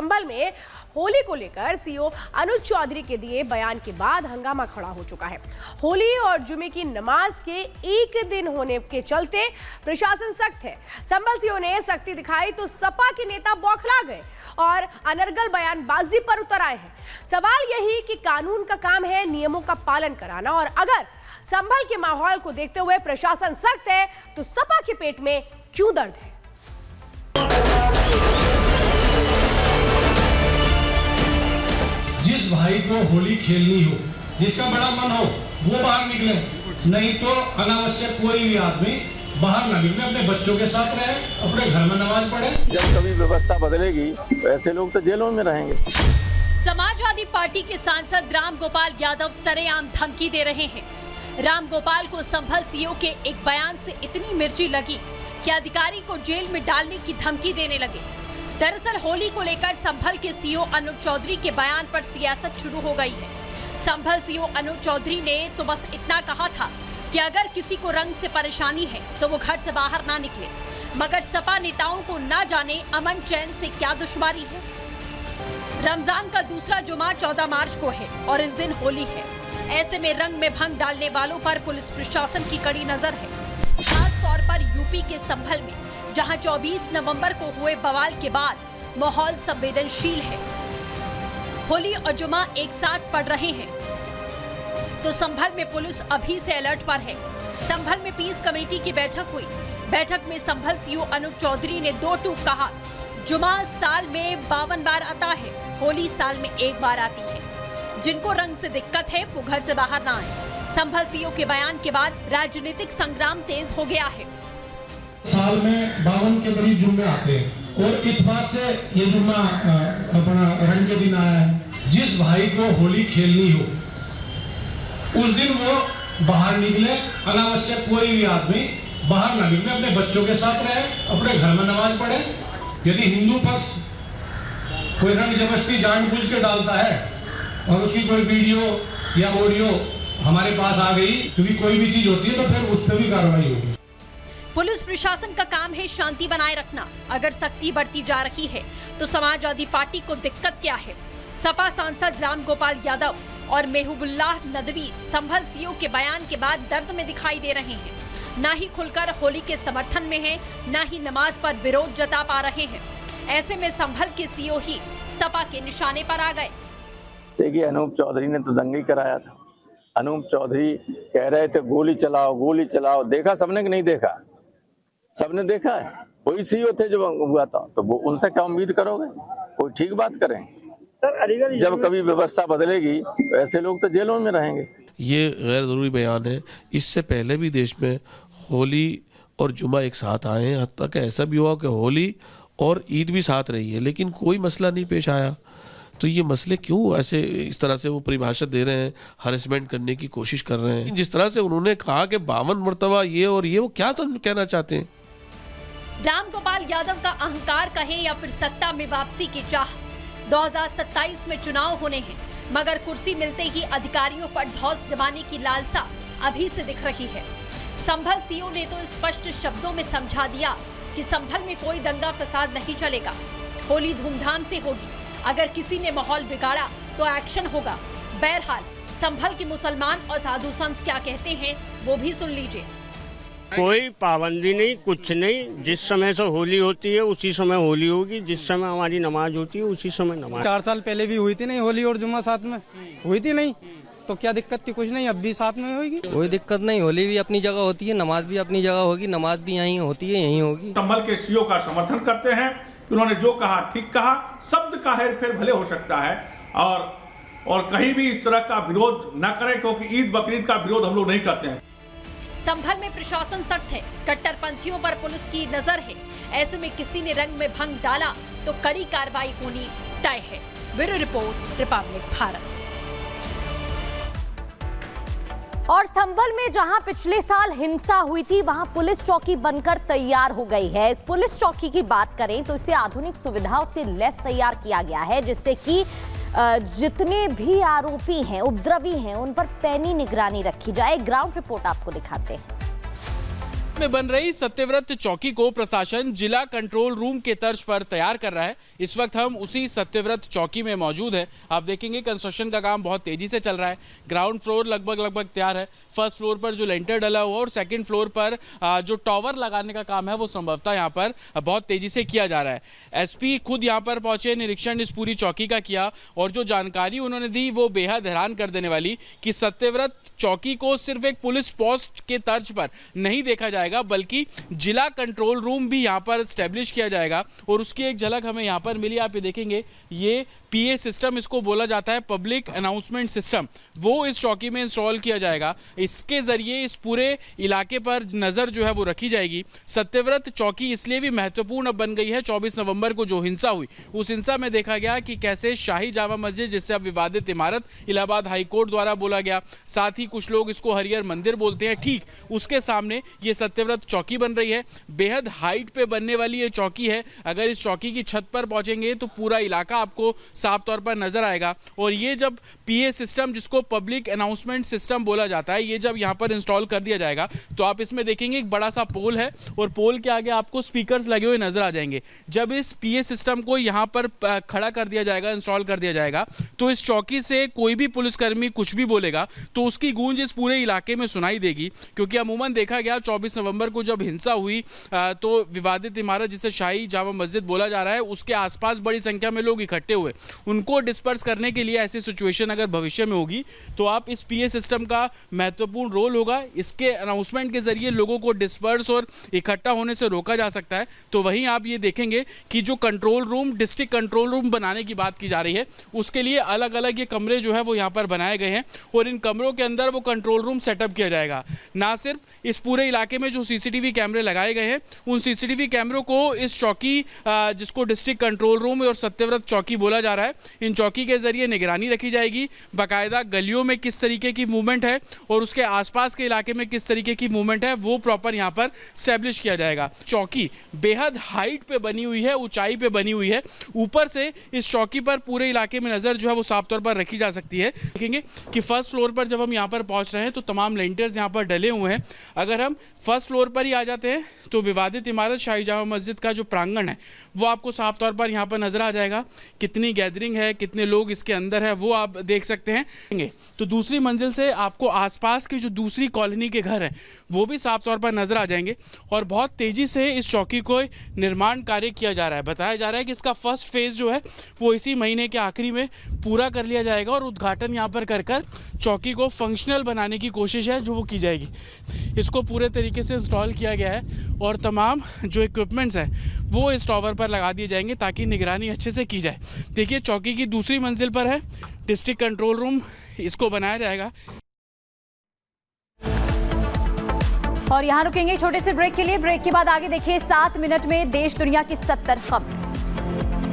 संभल में होली को लेकर सीओ अनुज चौधरी के दिए बयान के बाद हंगामा खड़ा हो चुका है। होली और जुमे की नमाज के एक दिन होने के चलते प्रशासन सख्त है। संभल सीओ ने सख्ती दिखाई तो सपा के नेता बौखला गए और अनर्गल बयानबाजी पर उतर आए हैं। सवाल यही कि कानून का काम है नियमों का पालन कराना, और अगर संभल के माहौल को देखते हुए प्रशासन सख्त है तो सपा के पेट में क्यों दर्द है? जिस भाई को होली खेलनी हो, जिसका बड़ा मन हो, वो बाहर निकले, नहीं तो अनावश्यक कोई भी आदमी बाहर ना निकले, अपने बच्चों के साथ रहे, अपने घर में नमाज पढ़े। जब कभी व्यवस्था बदलेगी तो ऐसे लोग तो जेलों में रहेंगे। समाजवादी पार्टी के सांसद राम गोपाल यादव सरेआम धमकी दे रहे हैं। राम गोपाल को संभल सीओ के एक बयान से इतनी मिर्ची लगी कि अधिकारी को जेल में डालने की धमकी देने लगे। दरअसल होली को लेकर संभल के सीओ अनुज चौधरी के बयान पर सियासत शुरू हो गई है। संभल सीओ अनुज चौधरी ने तो बस इतना कहा था कि अगर किसी को रंग से परेशानी है तो वो घर से बाहर ना निकले, मगर सपा नेताओं को ना जाने अमन चैन से क्या दुश्वारी है। रमजान का दूसरा जुमा 14 मार्च को है और इस दिन होली है। ऐसे में रंग में भंग डालने वालों पर पुलिस प्रशासन की कड़ी नजर है, खास तौर पर यूपी के संभल में, जहां 24 नवंबर को हुए बवाल के बाद माहौल संवेदनशील है। होली और जुमा एक साथ पड़ रहे हैं तो संभल में पुलिस अभी से अलर्ट पर है। संभल में पीस कमेटी की बैठक हुई। बैठक में संभल सीओ अनुज चौधरी ने 2 टूक कहा, जुमा साल में 52 बार आता है, होली साल में 1 बार आती है। जिनको रंग से दिक्कत है वो घर से बाहर ना आए। संभल सीओ के बयान के बाद राजनीतिक संग्राम तेज हो गया है। साल में 52 के करीब जुम्मे आते हैं और इत्तेफाक से ये जुम्मा अपना रंग के दिन आया है। जिस भाई को होली खेलनी हो, उस दिन वो बाहर निकले, अनावश्यक कोई भी आदमी बाहर ना निकले, अपने बच्चों के साथ रहे, अपने घर में नमाज पढ़े। यदि हिंदू पक्ष कोई रंग जबरदस्ती जानबूझ के डालता है और उसकी कोई वीडियो या ऑडियो हमारे पास आ गई, क्योंकि कोई भी चीज होती है तो फिर उस पर भी कार्रवाई होगी। पुलिस प्रशासन का काम है शांति बनाए रखना। अगर सख्ती बढ़ती जा रही है तो समाजवादी पार्टी को दिक्कत क्या है? सपा सांसद राम गोपाल यादव और महबूबुल्लाह नदवी संभल सीओ के बयान के बाद दर्द में दिखाई दे रहे हैं। ना ही खुलकर होली के समर्थन में हैं, ना ही नमाज पर विरोध जता पा रहे हैं। ऐसे में संभल के सीओ ही सपा के निशाने पर आ गए। देखिए, अनूप चौधरी ने तो दंगा ही कराया था। अनूप चौधरी कह रहे थे गोली चलाओ, गोली चलाओ। देखा सबने कि नहीं देखा? सबने देखा है। वही सीओ थे जो हुआ था, तो वो उनसे क्या उम्मीद करोगे? कोई ठीक बात करें? जब कभी व्यवस्था बदलेगी तो ऐसे लोग तो जेलों में रहेंगे। ये गैर जरूरी बयान है। इससे पहले भी देश में होली और जुमा एक साथ आए हैं, हत्ता कि ऐसा भी हुआ कि होली और ईद भी साथ रही है, लेकिन कोई मसला नहीं पेश आया। तो ये मसले क्यों ऐसे इस तरह से वो परिभाषा दे रहे हैं, हरेसमेंट करने की कोशिश कर रहे हैं? जिस तरह से उन्होंने कहा कि 52 मरतबा ये और ये, वो क्या कहना चाहते हैं? राम गोपाल यादव का अहंकार कहें या फिर सत्ता में वापसी की चाह। 2027 में चुनाव होने हैं, मगर कुर्सी मिलते ही अधिकारियों पर धौंस जमाने की लालसा अभी से दिख रही है। संभल सीओ ने तो स्पष्ट शब्दों में समझा दिया कि संभल में कोई दंगा फसाद नहीं चलेगा, होली धूमधाम से होगी। अगर किसी ने माहौल बिगाड़ा तो एक्शन होगा। बहरहाल संभल के मुसलमान और साधु संत क्या कहते हैं वो भी सुन लीजिए। कोई पाबंदी नहीं, कुछ नहीं। जिस समय से होली होती है उसी समय होली होगी, जिस समय हमारी नमाज होती है उसी समय नमाज। 4 साल पहले भी हुई थी नहीं होली और जुम्मा साथ में हुई थी नहीं, तो क्या दिक्कत थी? कुछ नहीं, अब भी साथ में होगी। कोई दिक्कत नहीं, होली भी अपनी जगह होती है, नमाज भी अपनी जगह होगी, नमाज भी यहीं होती है, यहीं होगी। संभल के सीओ का समर्थन करते हैं कि उन्होंने जो कहा ठीक कहा। शब्द का हेरफेर भले हो सकता है और कहीं भी इस तरह का विरोध न करें, क्योंकि ईद बकरीद का विरोध हम लोग नहीं करते हैं। संभल में प्रशासन सख्त है, कट्टरपंथियों पर पुलिस की नजर है। ऐसे में किसी ने रंग में भंग डाला तो कड़ी कार्रवाई होनी तय है। Bureau report, Republic Bharat. और संभल में जहां पिछले साल हिंसा हुई थी, वहां पुलिस चौकी बनकर तैयार हो गई है। इस पुलिस चौकी की बात करें तो इसे आधुनिक सुविधाओं से लैस तैयार किया गया है, जिससे कि जितने भी आरोपी हैं, उपद्रवी हैं, उन पर पैनी निगरानी रखी जाए। ग्राउंड रिपोर्ट आपको दिखाते हैं। में बन रही सत्यव्रत चौकी को प्रशासन जिला कंट्रोल रूम के तर्ज पर तैयार कर रहा है। इस वक्त हम उसी सत्यव्रत चौकी में मौजूद हैं। आप देखेंगे कंस्ट्रक्शन का काम बहुत तेजी से चल रहा है। ग्राउंड फ्लोर लगभग तैयार है। फर्स्ट फ्लोर पर जो लेंटर डला हुआ और सेकंड फ्लोर पर जो टॉवर लगाने का काम है वो संभवतः यहाँ पर बहुत तेजी से किया जा रहा है। एसपी खुद यहाँ पर पहुंचे, निरीक्षण इस पूरी चौकी का किया और जो जानकारी उन्होंने दी वो बेहद हैरान कर देने वाली कि सत्यव्रत चौकी को सिर्फ एक पुलिस पोस्ट के तर्ज पर नहीं देखा जाएगा बल्कि जिला कंट्रोल रूम भी यहाँ पर स्टैब्लिश किया जाएगा। और उसकी एक झलक हमें यहाँ पर मिली। आप ये देखेंगे, ये पीए सिस्टम इसको बोला जाता है, पब्लिक अनाउंसमेंट सिस्टम, वो इस चौकी में इंस्टॉल किया जाएगा। इसके जरिए इस पूरे इलाके पर नज़र जो है वो रखी जाएगी। सत्यव्रत चौकी इसलिए भी महत्वपूर्ण अब बन गई है। 24 नवंबर को जो हिंसा हुई उस हिंसा में देखा गया कि कैसे शाही जामा मस्जिद, जिससे अब विवादित इमारत इलाहाबाद हाईकोर्ट द्वारा बोला गया, साथ ही कुछ लोग इसको हरिहर मंदिर बोलते हैं, ठीक उसके सामने ये सत्यव्रत चौकी बन रही है। बेहद हाइट पे बनने वाली ये चौकी है। अगर इस चौकी की छत पर पहुंचेंगे तो पूरा इलाका आपको साफ तौर पर नजर आएगा। और ये जब पीए सिस्टम, जिसको पब्लिक अनाउंसमेंट सिस्टम बोला जाता है, ये जब यहाँ पर इंस्टॉल कर दिया जाएगा तो आप इसमें देखेंगे एक बड़ा सा पोल है और पोल के आगे आपको स्पीकर्स लगे हुए नजर आ जाएंगे। जब इस पीए सिस्टम को यहाँ पर खड़ा कर दिया जाएगा, इंस्टॉल कर दिया जाएगा, तो इस चौकी से कोई भी पुलिसकर्मी कुछ भी बोलेगा तो उसकी गूंज इस पूरे इलाके में सुनाई देगी। क्योंकि अमूमन देखा गया 24 नवंबर को जब हिंसा हुई तो विवादित इमारत, जिसे शाही जामा मस्जिद बोला जा रहा है, उसके आसपास बड़ी संख्या में लोग इकट्ठे हुए। उनको डिस्पर्स करने के लिए ऐसी सिचुएशन अगर भविष्य में होगी तो आप इस पीए सिस्टम का महत्वपूर्ण रोल होगा। इसके अनाउंसमेंट के जरिए लोगों को डिस्पर्स और इकट्ठा होने से रोका जा सकता है। तो वहीं आप ये देखेंगे कि जो control room, district control room बनाने की बात की जा रही है, उसके लिए अलग अलग ये कमरे जो है वो यहाँ पर बनाए गए हैं और इन कमरों के अंदर वो कंट्रोल रूम सेटअप किया जाएगा। ना सिर्फ इस पूरे इलाके में जो सीसीटीवी कैमरे लगाए गए हैं, उन सीसीटीवी कैमरों को इस चौकी, जिसको डिस्ट्रिक्ट कंट्रोल रूम और सत्यव्रत चौकी बोला जा रहा है, इन चौकी के जरिए निगरानी रखी जाएगी। बाकायदा गलियों में किस तरीके की मूवमेंट है और उसके आसपास के इलाके में किस तरीके की मूवमेंट है वो प्रॉपर यहाँ पर स्टैब्लिश किया जाएगा। चौकी बेहद हाइट पे बनी हुई है, ऊंचाई पे बनी हुई है। ऊपर से इस चौकी पर पूरे इलाके में नजर जो है वो साफ तौर पर रखी जा सकती है। देखेंगे कि फर्स्ट फ्लोर पर जब हम यहाँ पर पहुँच रहे हैं तो तमाम लेंटर्स यहाँ पर डले हुए हैं। अगर हम फर्स्ट फ्लोर पर ही आ जाते हैं तो विवादित इमारत शाही जामा मस्जिद का जो प्रांगण है वो आपको साफ तौर पर यहाँ पर नजर आ जाएगा। कितनी गैदरिंग है, कितने लोग इसके अंदर है, वो आप देख सकते हैं। तो दूसरी मंजिल से आपको आसपास की जो दूसरी कॉलोनी के घर हैं वो भी साफ तौर पर नजर आ जाएंगे। और बहुत तेजी से इस चौकी को निर्माण कार्य किया जा रहा है। बताया जा रहा है कि इसका फर्स्ट फेज जो है वो इसी महीने के आखिरी में पूरा कर लिया जाएगा और उद्घाटन यहाँ पर कर चौकी को फंक्शनल बनाने की कोशिश है जो वो की जाएगी। इसको पूरे तरीके से इंस्टॉल किया गया है और तमाम जो इक्विपमेंट्स हैं वो इस टावर पर लगा दिए जाएंगे ताकि निगरानी अच्छे से की जाए। देखिए, चौकी की दूसरी मंजिल पर है डिस्ट्रिक्ट कंट्रोल रूम, इसको बनाया जाएगा। और यहाँ रुकेंगे छोटे से ब्रेक के लिए। ब्रेक के बाद आगे देखिए 7 मिनट में देश दुनिया की 70 खबरें।